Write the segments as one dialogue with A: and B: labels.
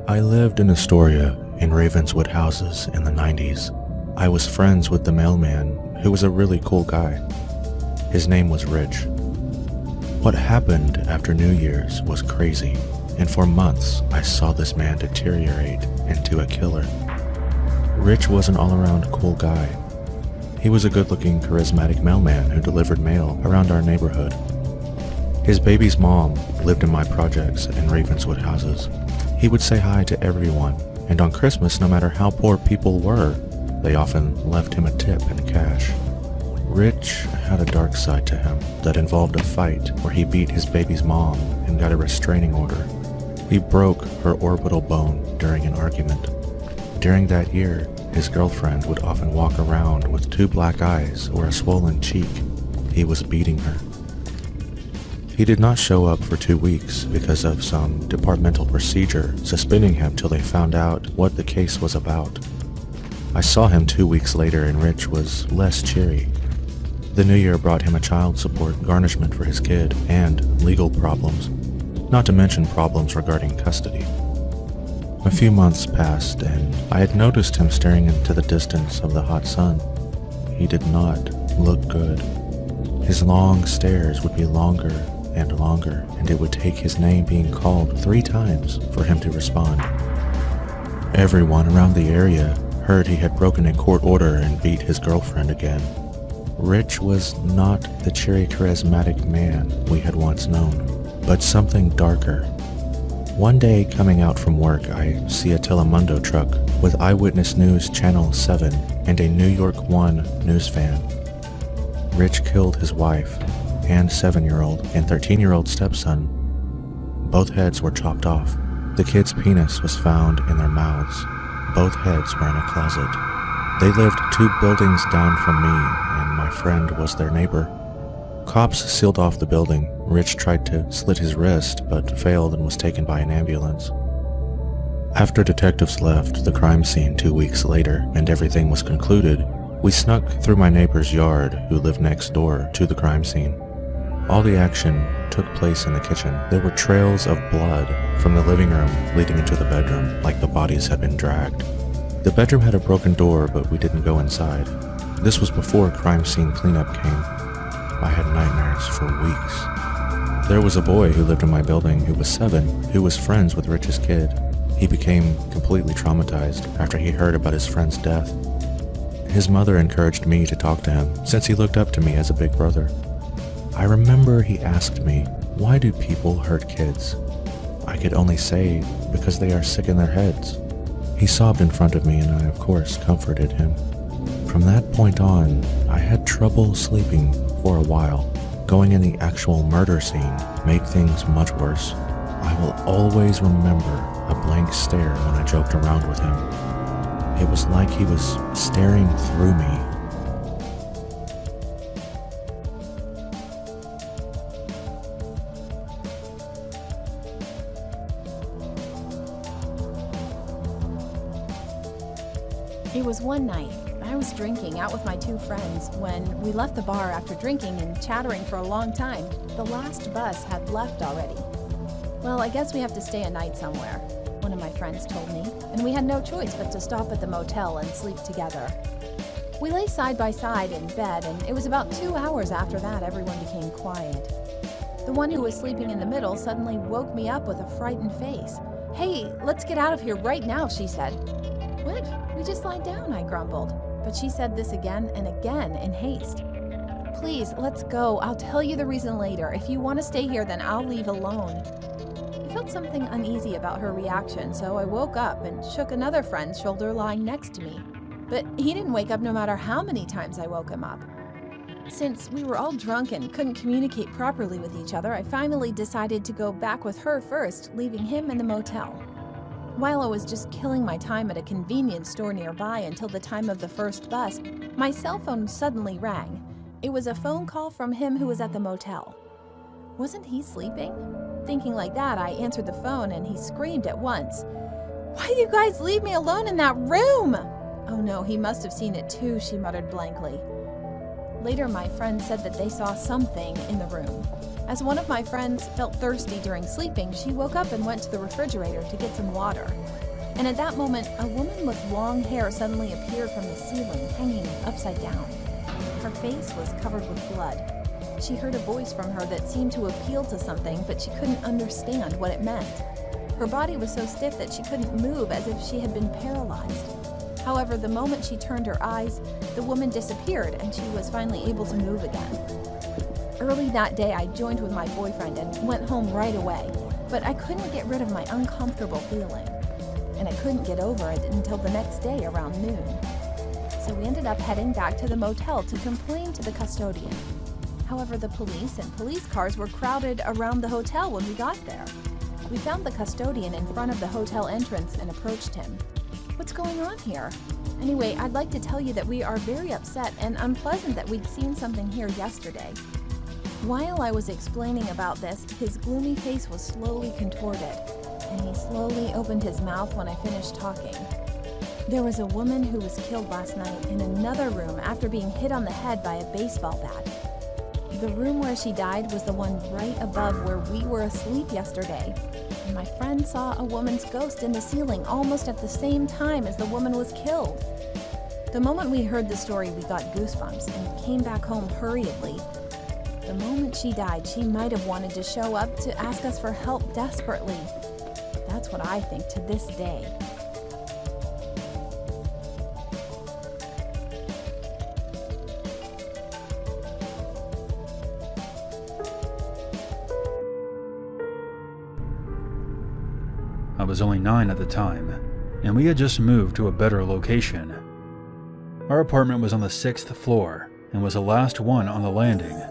A: I lived in Astoria in Ravenswood houses in the 90s. I was friends with the mailman, who was a really cool guy. His name was Rich. What happened after New Year's was crazy, and for months I saw this man deteriorate into a killer. Rich was an all-around cool guy. He was a good-looking, charismatic mailman who delivered mail around our neighborhood. His baby's mom lived in my projects in Ravenswood houses. He would say hi to everyone, and on Christmas, no matter how poor people were, they often left him a tip in cash. Rich had a dark side to him that involved a fight where he beat his baby's mom and got a restraining order. He broke her orbital bone during an argument. During that year, his girlfriend would often walk around with 2 black eyes or a swollen cheek. He was beating her. He did not show up for 2 weeks because of some departmental procedure suspending him till they found out what the case was about. I saw him 2 weeks later and Rich was less cheery. The new year brought him a child support garnishment for his kid and legal problems, not to mention problems regarding custody. A few months passed and I had noticed him staring into the distance of the hot sun. He did not look good. His long stares would be longer and longer, and it would take his name being called 3 times for him to respond. Everyone around the area heard he had broken a court order and beat his girlfriend again. Rich was not the cheery, charismatic man we had once known, but something darker. One day, coming out from work, I see a Telemundo truck with Eyewitness News Channel 7 and a New York One news van. Rich killed his wife and 7-year-old and 13-year-old stepson. Both heads were chopped off. The kid's penis was found in their mouths. Both heads were in a closet. They lived 2 buildings down from me, and my friend was their neighbor. Cops sealed off the building. Rich tried to slit his wrist, but failed and was taken by an ambulance. After detectives left the crime scene 2 weeks later and everything was concluded, we snuck through my neighbor's yard, who lived next door to the crime scene. All the action took place in the kitchen. There were trails of blood from the living room leading into the bedroom, like the bodies had been dragged. The bedroom had a broken door, but we didn't go inside. This was before crime scene cleanup came. I had nightmares for weeks. There was a boy who lived in my building who was 7, who was friends with Rich's kid. He became completely traumatized after he heard about his friend's death. His mother encouraged me to talk to him, since he looked up to me as a big brother. I remember he asked me, "Why do people hurt kids?" I could only say, "Because they are sick in their heads." He sobbed in front of me and I, of course, comforted him. From that point on, I had trouble sleeping for a while. Going in the actual murder scene made things much worse. I will always remember a blank stare when I joked around with him. It was like he was staring through me.
B: It was one night. I was drinking out with my 2 friends when we left the bar after drinking and chattering for a long time. The last bus had left already. "Well, I guess we have to stay a night somewhere," one of my friends told me, and we had no choice but to stop at the motel and sleep together. We lay side by side in bed, and it was about 2 hours after that everyone became quiet. The one who was sleeping in the middle suddenly woke me up with a frightened face. "Hey, let's get out of here right now," she said. "What? We just lied down," I grumbled. But she said this again and again in haste. "Please, let's go. I'll tell you the reason later. If you want to stay here, then I'll leave alone." I felt something uneasy about her reaction, so I woke up and shook another friend's shoulder lying next to me. But he didn't wake up no matter how many times I woke him up. Since we were all drunk and couldn't communicate properly with each other, I finally decided to go back with her first, leaving him in the motel. While I was just killing my time at a convenience store nearby until the time of the first bus, my cell phone suddenly rang. It was a phone call from him who was at the motel. Wasn't he sleeping? Thinking like that, I answered the phone and he screamed at once, "Why do you guys leave me alone in that room?" "Oh no, he must have seen it too," she muttered blankly. Later, my friend said that they saw something in the room. As one of my friends felt thirsty during sleeping, she woke up and went to the refrigerator to get some water. And at that moment, a woman with long hair suddenly appeared from the ceiling, hanging upside down. Her face was covered with blood. She heard a voice from her that seemed to appeal to something, but she couldn't understand what it meant. Her body was so stiff that she couldn't move, as if she had been paralyzed. However, the moment she turned her eyes, the woman disappeared and she was finally able to move again. Early that day, I joined with my boyfriend and went home right away, but I couldn't get rid of my uncomfortable feeling. And I couldn't get over it until the next day around noon. So we ended up heading back to the motel to complain to the custodian. However, the police and police cars were crowded around the hotel when we got there. We found the custodian in front of the hotel entrance and approached him. What's going on here? Anyway, I'd like to tell you that we are very upset and unpleasant that we'd seen something here yesterday. While I was explaining about this, his gloomy face was slowly contorted, and he slowly opened his mouth when I finished talking. There was a woman who was killed last night in another room after being hit on the head by a baseball bat. The room where she died was the one right above where we were asleep yesterday. And my friend saw a woman's ghost in the ceiling almost at the same time as the woman was killed. The moment we heard the story, we got goosebumps and came back home hurriedly. The moment she died, she might have wanted to show up to ask us for help desperately. That's what I think to this day.
C: I was only 9 at the time, and we had just moved to a better location. Our apartment was on the 6th floor and was the last one on the landing.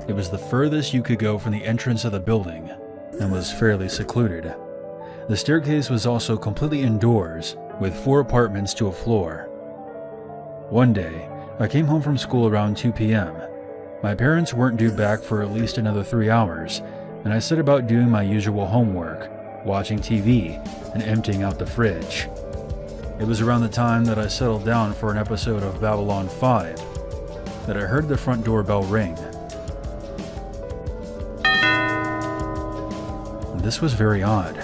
C: It was the furthest you could go from the entrance of the building and was fairly secluded. The staircase was also completely indoors, with 4 apartments to a floor. One day, I came home from school around 2 p.m. My parents weren't due back for at least another 3 hours, and I set about doing my usual homework, watching TV, and emptying out the fridge. It was around the time that I settled down for an episode of Babylon 5 that I heard the front doorbell ring. This was very odd,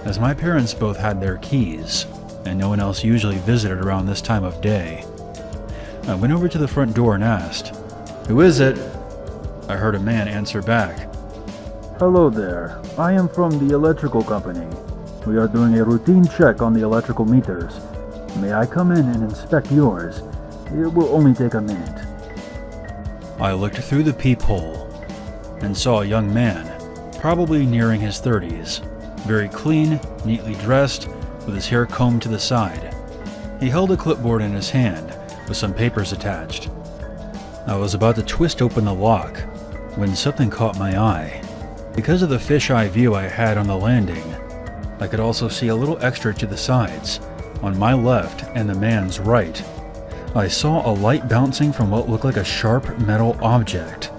C: as my parents both had their keys, and no one else usually visited around this time of day. I went over to the front door and asked, "Who is it?" I heard a man answer back,
D: Hello there, I am from the electrical company. We are doing a routine check on the electrical meters. May I come in and inspect yours? It will only take a minute.
C: I looked through the peephole and saw a young man, probably nearing his 30s, very clean, neatly dressed, with his hair combed to the side. He held a clipboard in his hand with some papers attached. I was about to twist open the lock when something caught my eye. Because of the fisheye view I had on the landing, I could also see a little extra to the sides, on my left and the man's right. I saw a light bouncing from what looked like a sharp metal object.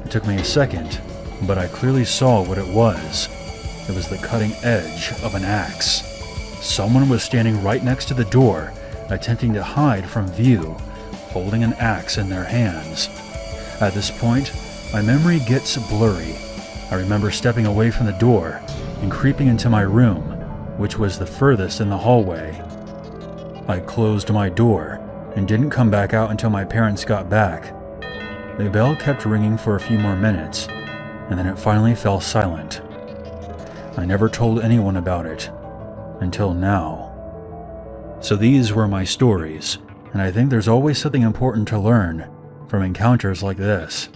C: It took me a second, but I clearly saw what it was. It was the cutting edge of an axe. Someone was standing right next to the door, attempting to hide from view, holding an axe in their hands. At this point, my memory gets blurry. I remember stepping away from the door and creeping into my room, which was the furthest in the hallway. I closed my door and didn't come back out until my parents got back. The bell kept ringing for a few more minutes, and then it finally fell silent. I never told anyone about it until now. So these were my stories, and I think there's always something important to learn from encounters like this.